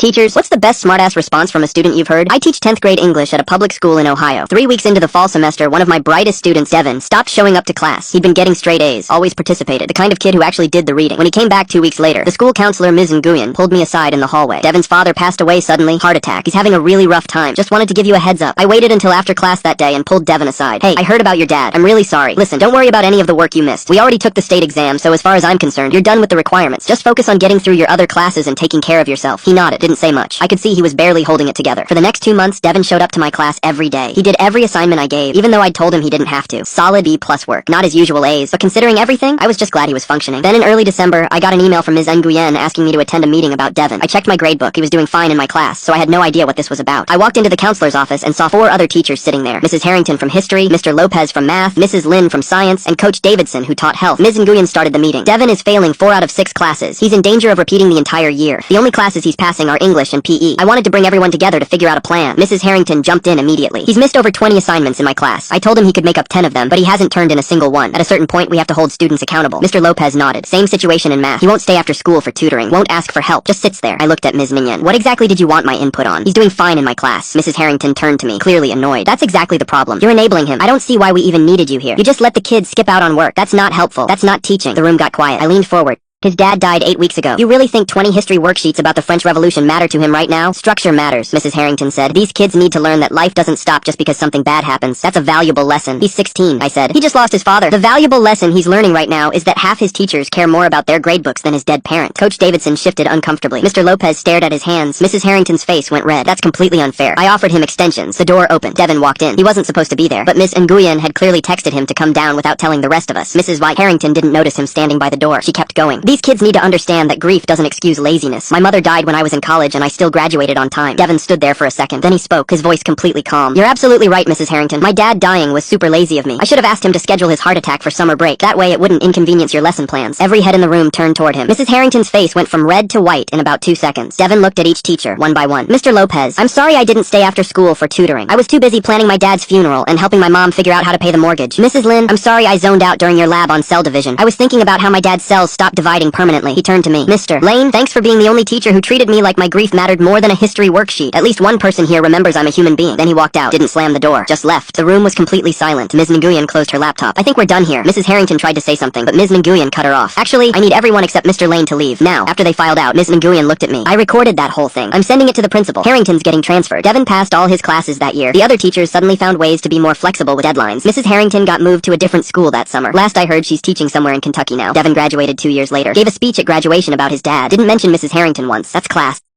Teachers, what's the best smartass response from a student you've heard? I teach 10th grade English at a public school in Ohio. 3 weeks into the fall semester, one of my brightest students, Devin, stopped showing up to class. He'd been getting straight A's, always participated, the kind of kid who actually did the reading. When he came back 2 weeks later, the school counselor, Ms. Nguyen, pulled me aside in the hallway. Devin's father passed away suddenly, heart attack. He's having a really rough time. Just wanted to give you a heads up. I waited until after class that day and pulled Devin aside. Hey, I heard about your dad. I'm really sorry. Listen, don't worry about any of the work you missed. We already took the state exam, so as far as I'm concerned, you're done with the requirements. Just focus on getting through your other classes and taking care of yourself. He nodded, didn't say much. I could see he was barely holding it together. For the next 2 months, Devin showed up to my class every day. He did every assignment I gave, even though I'd told him he didn't have to. Solid B+ work. Not his usual A's, but considering everything, I was just glad he was functioning. Then in early December, I got an email from Ms. Nguyen asking me to attend a meeting about Devin. I checked my gradebook. He was doing fine in my class, so I had no idea what this was about. I walked into the counselor's office and saw 4 other teachers sitting there. Mrs. Harrington from history, Mr. Lopez from math, Mrs. Lin from science, and Coach Davidson, who taught health. Ms. Nguyen started the meeting. Devin is failing 4 out of 6 classes. He's in danger of repeating the entire year. The only classes he's passing are English and PE. I wanted to bring everyone together to figure out a plan. Mrs. Harrington jumped in immediately. He's missed over 20 assignments in my class. I told him he could make up 10 of them, but he hasn't turned in a single one. At a certain point, we have to hold students accountable. Mr. Lopez nodded. Same situation in math. He won't stay after school for tutoring, won't ask for help, just sits there. I looked at Ms. Nguyen. What exactly did you want my input on? He's doing fine in my class. Mrs. Harrington turned to me, clearly annoyed. That's exactly the problem. You're enabling him. I don't see why we even needed you here. You just let the kids skip out on work. That's not helpful. That's not teaching. The room got quiet. I leaned forward. His dad died 8 weeks ago. You really think 20 history worksheets about the French Revolution matter to him right now? Structure matters, Mrs. Harrington said. These kids need to learn that life doesn't stop just because something bad happens. That's a valuable lesson. He's 16, I said. He just lost his father. The valuable lesson he's learning right now is that half his teachers care more about their gradebooks than his dead parent. Coach Davidson shifted uncomfortably. Mr. Lopez stared at his hands. Mrs. Harrington's face went red. That's completely unfair. I offered him extensions. The door opened. Devin walked in. He wasn't supposed to be there, but Miss Nguyen had clearly texted him to come down without telling the rest of us. Mrs. White Harrington didn't notice him standing by the door. She kept going. These kids need to understand that grief doesn't excuse laziness. My mother died when I was in college and I still graduated on time. Devin stood there for a second. Then he spoke, his voice completely calm. You're absolutely right, Mrs. Harrington. My dad dying was super lazy of me. I should have asked him to schedule his heart attack for summer break. That way it wouldn't inconvenience your lesson plans. Every head in the room turned toward him. Mrs. Harrington's face went from red to white in about 2 seconds. Devin looked at each teacher, one by one. Mr. Lopez, I'm sorry I didn't stay after school for tutoring. I was too busy planning my dad's funeral and helping my mom figure out how to pay the mortgage. Mrs. Lin, I'm sorry I zoned out during your lab on cell division. I was thinking about how my dad's cells stopped dividing permanently. He turned to me. Mr. Lane, thanks for being the only teacher who treated me like my grief mattered more than a history worksheet. At least one person here remembers I'm a human being. Then he walked out, didn't slam the door, just left. The room was completely silent. Ms. Nguyen closed her laptop. I think we're done here. Mrs. Harrington tried to say something, but Ms. Nguyen cut her off. Actually, I need everyone except Mr. Lane to leave. Now, after they filed out, Ms. Nguyen looked at me. I recorded that whole thing. I'm sending it to the principal. Harrington's getting transferred. Devin passed all his classes that year. The other teachers suddenly found ways to be more flexible with deadlines. Mrs. Harrington got moved to a different school that summer. Last I heard, she's teaching somewhere in Kentucky now. Devin graduated 2 years later. Gave a speech at graduation about his dad. Didn't mention Mrs. Harrington once. That's class.